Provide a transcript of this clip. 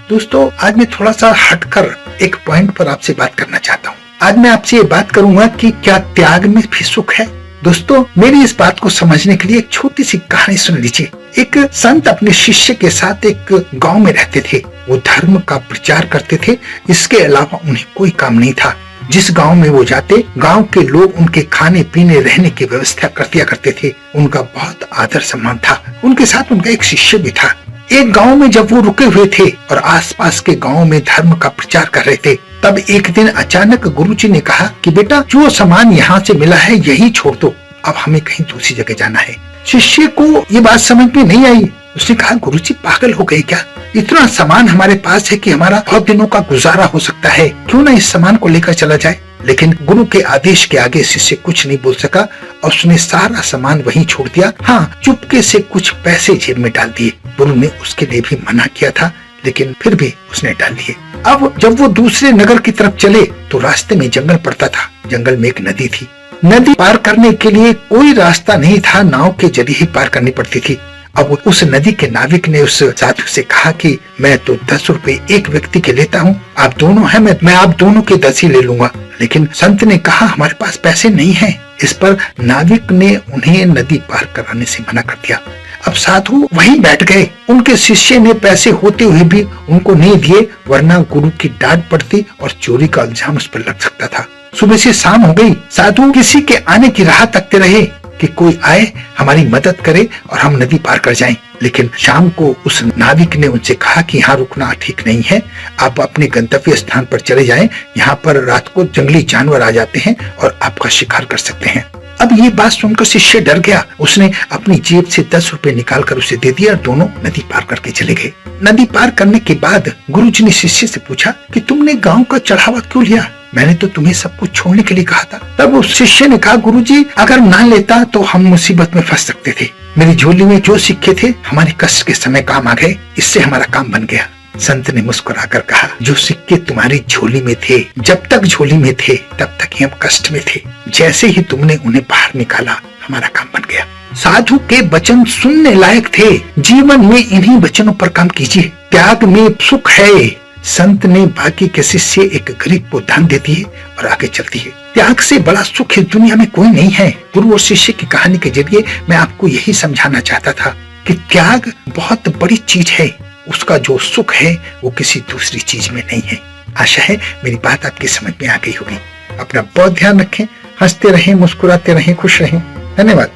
दोस्तों आज मैं थोड़ा सा हटकर एक पॉइंट पर आपसे बात करना चाहता हूँ। आज मैं आपसे ये बात करूंगा कि क्या त्याग में भी सुख है। दोस्तों मेरी इस बात को समझने के लिए एक छोटी सी कहानी सुन लीजिए। एक संत अपने शिष्य के साथ एक गांव में रहते थे। वो धर्म का प्रचार करते थे, इसके अलावा उन्हें कोई काम नहीं था। जिस गांव में वो जाते, गांव के लोग उनके खाने पीने रहने की व्यवस्था कर दिया करते थे। उनका बहुत आदर सम्मान था। उनके साथ उनका एक शिष्य भी था। एक गांव में जब वो रुके हुए थे और आसपास के गांव में धर्म का प्रचार कर रहे थे, तब एक दिन अचानक गुरुजी ने कहा कि बेटा जो सामान यहाँ से मिला है यही छोड़ दो, अब हमें कहीं दूसरी जगह जाना है। शिष्य को ये बात समझ में नहीं आई। उसने कहा गुरुजी पागल हो गए क्या? इतना सामान हमारे पास है कि हमारा बहुत दिनों का गुजारा हो सकता है, क्यों ना इस सामान को लेकर चला जाए। लेकिन गुरु के आदेश के आगे शिष्य कुछ नहीं बोल सका और उसने सारा सामान वहीं छोड़ दिया। हाँ, चुपके से कुछ पैसे जेब में डाल दिए। गुरु ने उसके लिए भी मना किया था, लेकिन फिर भी उसने डाल दिए। अब जब वो दूसरे नगर की तरफ चले तो रास्ते में जंगल पड़ता था। जंगल में एक नदी थी। नदी पार करने के लिए कोई रास्ता नहीं था, नाव के जरिए ही पार करनी पड़ती थी। अब उस नदी के नाविक ने उस साधु से कहा कि मैं तो 10 रुपए एक व्यक्ति के लेता हूँ, आप दोनों हैं, मैं आप दोनों के 10 ही ले लूंगा। लेकिन संत ने कहा हमारे पास पैसे नहीं हैं। इस पर नाविक ने उन्हें नदी पार कराने से मना कर दिया। अब साधु वहीं बैठ गए। उनके शिष्य ने पैसे होते हुए भी उनको नहीं दिए, वरना गुरु की डांट पड़ती और चोरी का इल्जाम उस पर लग सकता था। सुबह से शाम हो गई। साधु किसी के आने की राह तकते रहे कि कोई आए, हमारी मदद करे और हम नदी पार कर जाएं। लेकिन शाम को उस नाविक ने उनसे कहा कि यहाँ रुकना ठीक नहीं है, आप अपने गंतव्य स्थान पर चले जाएं। यहाँ पर रात को जंगली जानवर आ जाते हैं और आपका शिकार कर सकते हैं। अब ये बात सुनकर शिष्य डर गया। उसने अपनी जेब से 10 रुपए निकाल कर उसे दे दिया और दोनों नदी पार करके चले गए। नदी पार करने के बाद गुरुजी ने शिष्य से पूछा कि तुमने गांव का चढ़ावा क्यों लिया? मैंने तो तुम्हें सब कुछ छोड़ने के लिए कहा था। तब उस शिष्य ने कहा गुरुजी अगर ना लेता तो हम मुसीबत में फंस सकते थे। मेरी झोली में जो सिक्के थे हमारे कष्ट के समय काम आ गए, इससे हमारा काम बन गया। संत ने मुस्कुराकर कहा जो सिक्के तुम्हारी झोली में थे, जब तक झोली में थे तब तक ही हम कष्ट में थे। जैसे ही तुमने उन्हें बाहर निकाला हमारा काम बन गया। साधु के वचन सुनने लायक थे। जीवन में इन्हीं वचनों पर काम कीजिए। त्याग में सुख है। संत ने बाकी के शिष्य एक गरीब को दान दे दिए और आगे चल दिए। त्याग से बड़ा सुख इस दुनिया में कोई नहीं है। गुरु और शिष्य की कहानी के जरिए मैं आपको यही समझाना चाहता था कि त्याग बहुत बड़ी चीज है। उसका जो सुख है वो किसी दूसरी चीज में नहीं है। आशा है मेरी बात आपकी समझ में आ गई होगी। अपना बहुत ध्यान रखें, हंसते रहें, मुस्कुराते रहें, खुश रहें। धन्यवाद।